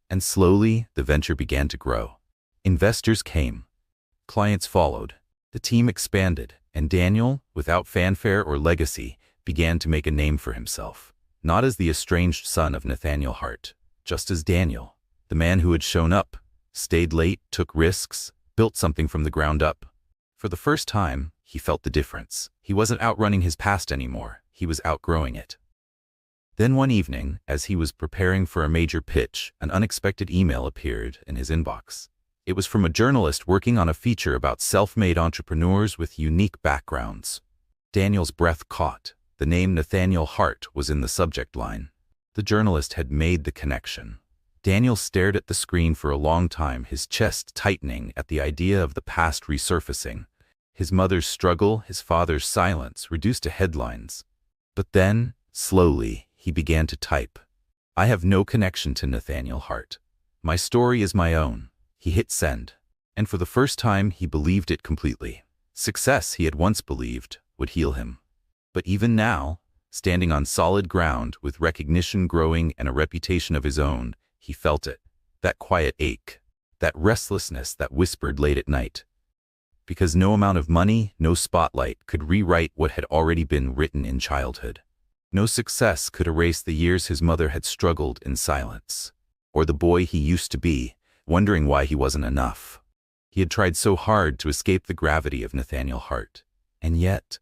And slowly, the venture began to grow. Investors came. Clients followed. The team expanded, and Daniel, without fanfare or legacy, began to make a name for himself. Not as the estranged son of Nathaniel Hart, just as Daniel, the man who had shown up, stayed late, took risks, built something from the ground up. For the first time, he felt the difference. He wasn't outrunning his past anymore. He was outgrowing it. Then one evening, as he was preparing for a major pitch, an unexpected email appeared in his inbox. It was from a journalist working on a feature about self-made entrepreneurs with unique backgrounds. Daniel's breath caught. The name Nathaniel Hart was in the subject line. The journalist had made the connection. Daniel stared at the screen for a long time, his chest tightening at the idea of the past resurfacing. His mother's struggle, his father's silence, reduced to headlines. But then, slowly, he began to type. I have no connection to Nathaniel Hart. My story is my own. He hit send. And for the first time, he believed it completely. Success, he had once believed, would heal him. But even now, standing on solid ground with recognition growing and a reputation of his own, he felt it. That quiet ache. That restlessness that whispered late at night. Because no amount of money, no spotlight could rewrite what had already been written in childhood. No success could erase the years his mother had struggled in silence. Or the boy he used to be, wondering why he wasn't enough. He had tried so hard to escape the gravity of Nathaniel Hart. And yet,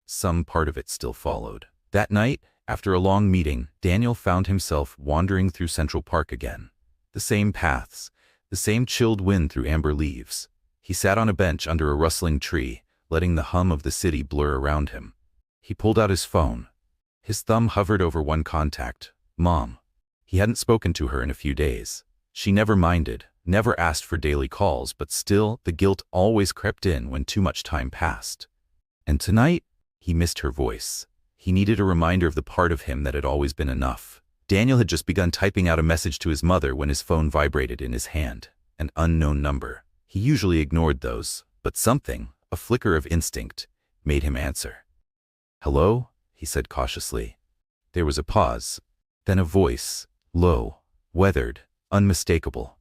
some part of it still followed. That night, after a long meeting, Daniel found himself wandering through Central Park again. The same paths, the same chilled wind through amber leaves. He sat on a bench under a rustling tree, letting the hum of the city blur around him. He pulled out his phone. His thumb hovered over one contact, Mom. He hadn't spoken to her in a few days. She never minded, never asked for daily calls, but still, the guilt always crept in when too much time passed. And tonight, he missed her voice. He needed a reminder of the part of him that had always been enough. Daniel had just begun typing out a message to his mother when his phone vibrated in his hand. An unknown number. He usually ignored those, but something, a flicker of instinct, made him answer. "Hello?" he said cautiously. There was a pause. Then a voice, low, weathered, unmistakable.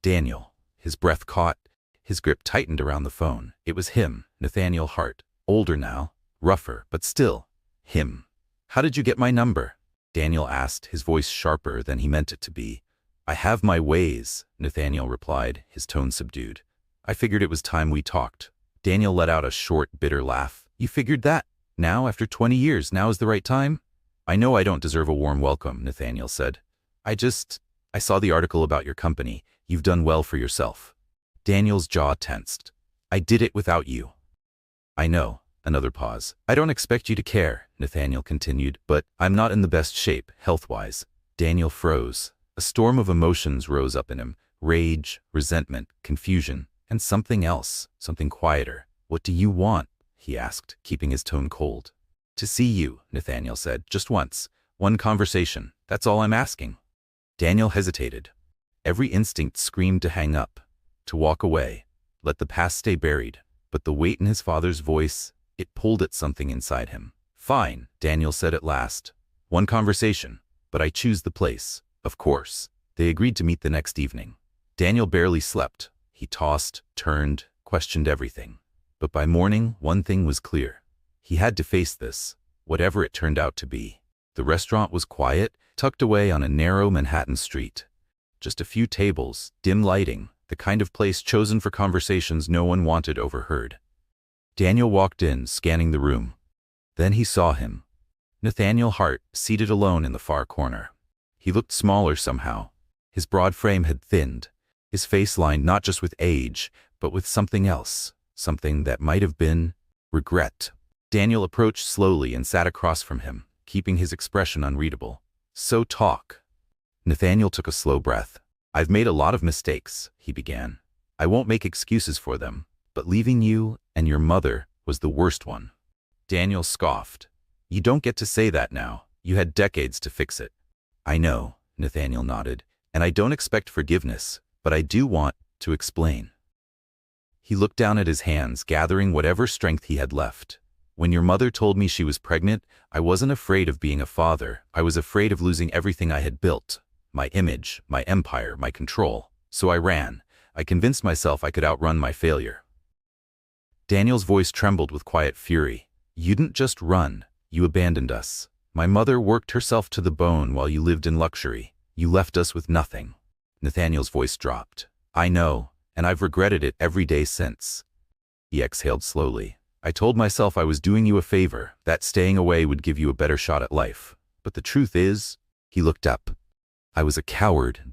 Daniel. His breath caught. His grip tightened around the phone. It was him, Nathaniel Hart. Older now, rougher, but still, him. "How did you get my number?" Daniel asked, his voice sharper than he meant it to be. "I have my ways," Nathaniel replied, his tone subdued. "I figured it was time we talked." Daniel let out a short, bitter laugh. "You figured that? Now, after 20 years, now is the right time?" "I know I don't deserve a warm welcome," Nathaniel said. I saw the article about your company. You've done well for yourself." Daniel's jaw tensed. "I did it without you." "I know." Another pause. "I don't expect you to care," Nathaniel continued, "but I'm not in the best shape, health-wise." Daniel froze. A storm of emotions rose up in him. Rage, resentment, confusion, and something else, something quieter. "What do you want?" he asked, keeping his tone cold. "To see you," Nathaniel said, "just once. One conversation. That's all I'm asking." Daniel hesitated. Every instinct screamed to hang up, to walk away, let the past stay buried. But the weight in his father's voice, it pulled at something inside him. "Fine," Daniel said at last. "One conversation, but I choose the place, of course." They agreed to meet the next evening. Daniel barely slept. He tossed, turned, questioned everything. But by morning, one thing was clear. He had to face this, whatever it turned out to be. The restaurant was quiet, tucked away on a narrow Manhattan street. Just a few tables, dim lighting, the kind of place chosen for conversations no one wanted overheard. Daniel walked in, scanning the room. Then he saw him. Nathaniel Hart, seated alone in the far corner. He looked smaller somehow. His broad frame had thinned, his face lined not just with age, but with something else, something that might have been regret. Daniel approached slowly and sat across from him, keeping his expression unreadable. "So talk." Nathaniel took a slow breath. "I've made a lot of mistakes," he began. "I won't make excuses for them, but leaving you and your mother was the worst one." Daniel scoffed. "You don't get to say that now. You had decades to fix it." "I know," Nathaniel nodded, "and I don't expect forgiveness, but I do want to explain." He looked down at his hands, gathering whatever strength he had left. "When your mother told me she was pregnant, I wasn't afraid of being a father. I was afraid of losing everything I had built. My image, my empire, my control. So I ran. I convinced myself I could outrun my failure." Daniel's voice trembled with quiet fury. "You didn't just run. You abandoned us. My mother worked herself to the bone while you lived in luxury. You left us with nothing." Nathaniel's voice dropped. "I know, and I've regretted it every day since." He exhaled slowly. "I told myself I was doing you a favor, that staying away would give you a better shot at life. But the truth is," he looked up, "I was a coward."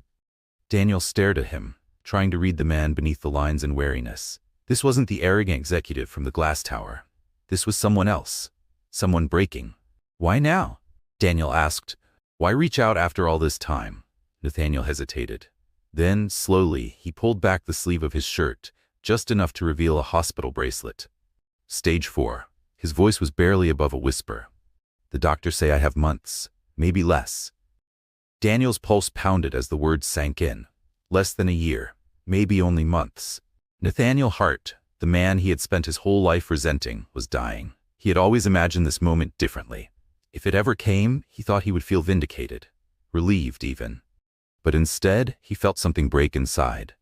Daniel stared at him, trying to read the man beneath the lines in wariness. This wasn't the arrogant executive from the glass tower. This was someone else. Someone breaking. "Why now?" Daniel asked. "Why reach out after all this time?" Nathaniel hesitated. Then, slowly, he pulled back the sleeve of his shirt, just enough to reveal a hospital bracelet. "Stage 4. His voice was barely above a whisper. "The doctors say I have months, maybe less." Daniel's pulse pounded as the words sank in. Less than a year, maybe only months. Nathaniel Hart, the man he had spent his whole life resenting, was dying. He had always imagined this moment differently. If it ever came, he thought he would feel vindicated, relieved even. But instead, he felt something break inside.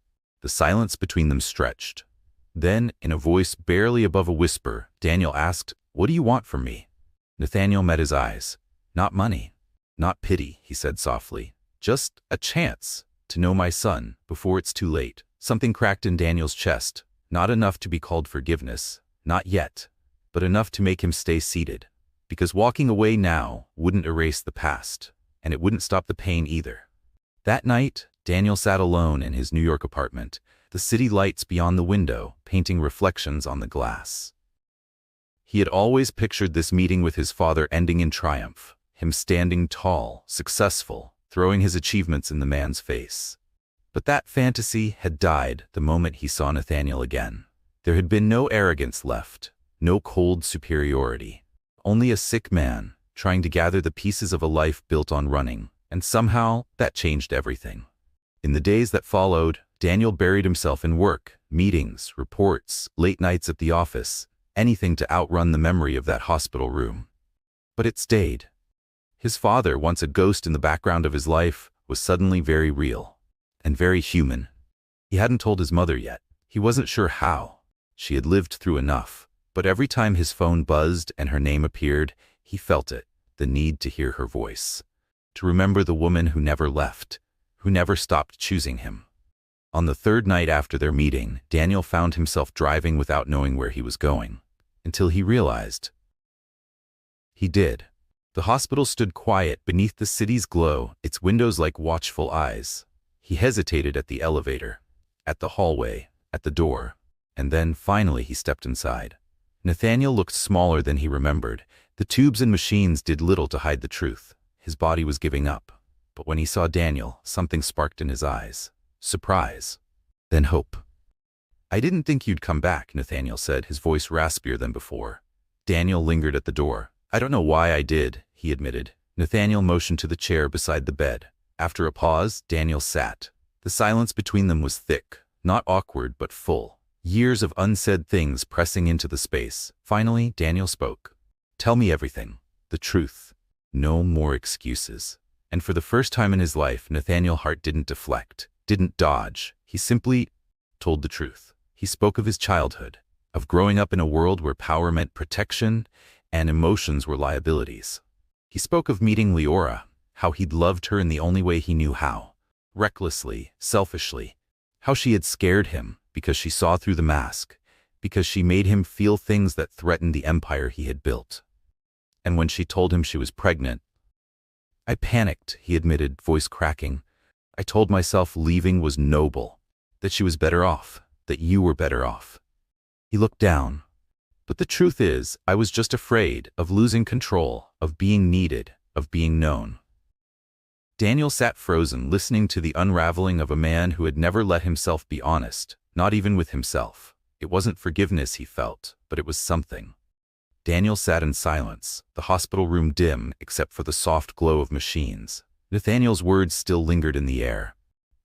The silence between them stretched. Then, in a voice barely above a whisper, Daniel asked, "What do you want from me?" Nathaniel met his eyes. "Not money, not pity," he said softly. "Just a chance to know my son before it's too late." Something cracked in Daniel's chest. Not enough to be called forgiveness, not yet, but enough to make him stay seated. Because walking away now wouldn't erase the past, and it wouldn't stop the pain either. That night, Daniel sat alone in his New York apartment, the city lights beyond the window painting reflections on the glass. He had always pictured this meeting with his father ending in triumph, him standing tall, successful, throwing his achievements in the man's face. But that fantasy had died the moment he saw Nathaniel again. There had been no arrogance left, no cold superiority. Only a sick man, trying to gather the pieces of a life built on running, and somehow that changed everything. In the days that followed, Daniel buried himself in work, meetings, reports, late nights at the office, anything to outrun the memory of that hospital room. But it stayed. His father, once a ghost in the background of his life, was suddenly very real. And very human. He hadn't told his mother yet. He wasn't sure how. She had lived through enough. But every time his phone buzzed and her name appeared, he felt it, the need to hear her voice. To remember the woman who never left, who never stopped choosing him. On the third night after their meeting, Daniel found himself driving without knowing where he was going. Until he realized. He did. The hospital stood quiet beneath the city's glow, its windows like watchful eyes. He hesitated at the elevator, at the hallway, at the door, and then, finally, he stepped inside. Nathaniel looked smaller than he remembered. The tubes and machines did little to hide the truth. His body was giving up. But when he saw Daniel, something sparked in his eyes. Surprise. Then hope. "I didn't think you'd come back," Nathaniel said, his voice raspier than before. Daniel lingered at the door. "I don't know why I did," he admitted. Nathaniel motioned to the chair beside the bed. After a pause, Daniel sat. The silence between them was thick, not awkward but full. Years of unsaid things pressing into the space. Finally, Daniel spoke. "Tell me everything. The truth. No more excuses." And for the first time in his life, Nathaniel Hart didn't deflect, didn't dodge. He simply told the truth. He spoke of his childhood, of growing up in a world where power meant protection and emotions were liabilities. He spoke of meeting Leora, how he'd loved her in the only way he knew how, recklessly, selfishly, how she had scared him because she saw through the mask, because she made him feel things that threatened the empire he had built. And when she told him she was pregnant, "I panicked," he admitted, voice cracking. "I told myself leaving was noble, that she was better off, that you were better off." He looked down. "But the truth is, I was just afraid of losing control, of being needed, of being known." Daniel sat frozen, listening to the unraveling of a man who had never let himself be honest, not even with himself. It wasn't forgiveness he felt, but it was something. Daniel sat in silence, the hospital room dim except for the soft glow of machines. Nathaniel's words still lingered in the air.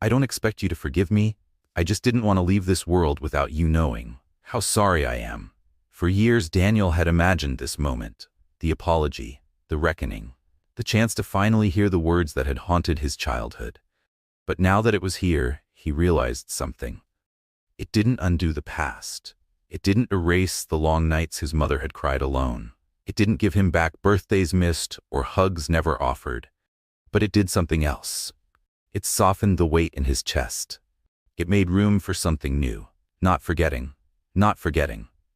"I don't expect you to forgive me. I just didn't want to leave this world without you knowing how sorry I am." For years, Daniel had imagined this moment, the apology, the reckoning, the chance to finally hear the words that had haunted his childhood. But now that it was here, he realized something. It didn't undo the past. It didn't erase the long nights his mother had cried alone. It didn't give him back birthdays missed or hugs never offered. But it did something else. It softened the weight in his chest. It made room for something new. Not forgetting,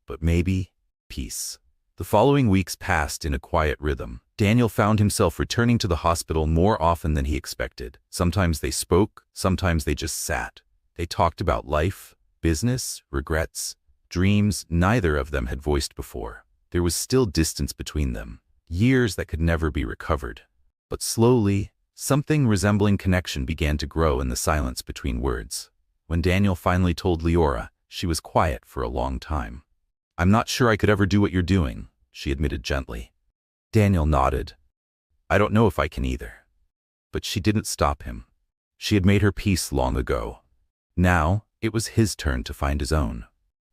but maybe peace. The following weeks passed in a quiet rhythm. Daniel found himself returning to the hospital more often than he expected. Sometimes they spoke, sometimes they just sat. They talked about life, business, regrets, dreams neither of them had voiced before. There was still distance between them, years that could never be recovered. But slowly, something resembling connection began to grow in the silence between words. When Daniel finally told Leora, she was quiet for a long time. "I'm not sure I could ever do what you're doing," she admitted gently. Daniel nodded. "I don't know if I can either. but she didn't stop him. She had made her peace long ago. Now, it was his turn to find his own.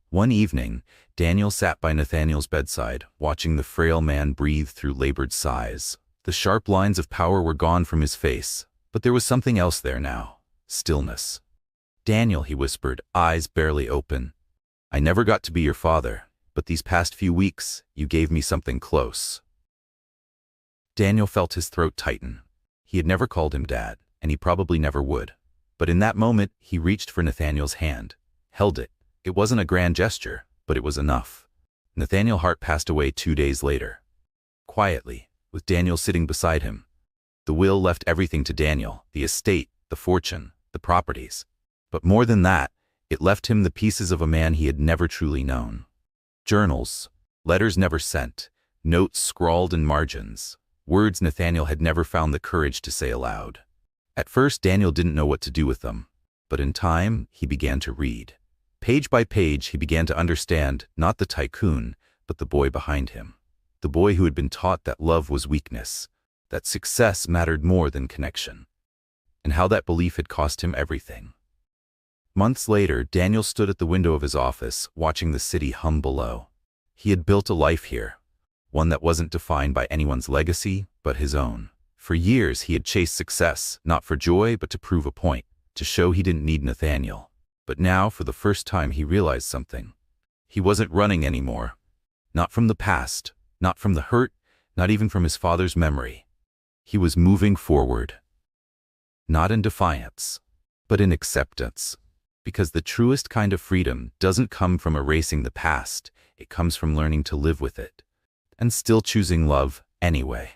One evening, Daniel sat by Nathaniel's bedside, watching the frail man breathe through labored sighs. The sharp lines of power were gone from his face, but there was something else there now. Stillness. "Daniel," he whispered, eyes barely open. "I never got to be your father, but these past few weeks, you gave me something close." Daniel felt his throat tighten. He had never called him Dad, and he probably never would. But in that moment, he reached for Nathaniel's hand, held it. It wasn't a grand gesture, but it was enough. Nathaniel Hart passed away 2 days later. Quietly, with Daniel sitting beside him. The will left everything to Daniel, the estate, the fortune, the properties. But more than that, it left him the pieces of a man he had never truly known. Journals, letters never sent, notes scrawled in margins, words Nathaniel had never found the courage to say aloud. At first, Daniel didn't know what to do with them, but in time, he began to read. Page by page, he began to understand not the tycoon, but the boy behind him. The boy who had been taught that love was weakness, that success mattered more than connection, and how that belief had cost him everything. Months later, Daniel stood at the window of his office, watching the city hum below. He had built a life here, one that wasn't defined by anyone's legacy, but his own. For years, he had chased success, not for joy, but to prove a point, to show he didn't need Nathaniel. But now, for the first time, he realized something. He wasn't running anymore. Not from the past, not from the hurt, not even from his father's memory. He was moving forward. Not in defiance, but in acceptance. Because the truest kind of freedom doesn't come from erasing the past, it comes from learning to live with it, and still choosing love anyway.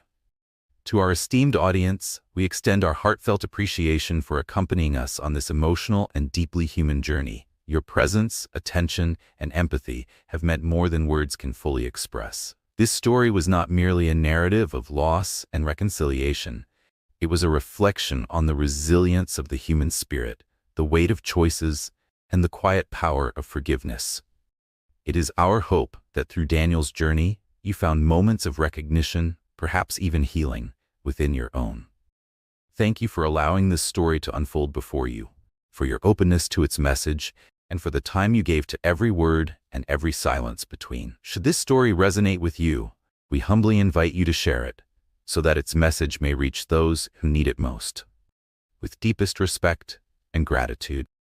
To our esteemed audience, we extend our heartfelt appreciation for accompanying us on this emotional and deeply human journey. Your presence, attention, and empathy have meant more than words can fully express. This story was not merely a narrative of loss and reconciliation. It was a reflection on the resilience of the human spirit, the weight of choices, and the quiet power of forgiveness. It is our hope that through Daniel's journey, you found moments of recognition, perhaps even healing, within your own. Thank you for allowing this story to unfold before you, for your openness to its message, and for the time you gave to every word and every silence between. Should this story resonate with you, we humbly invite you to share it, so that its message may reach those who need it most. With deepest respect and gratitude.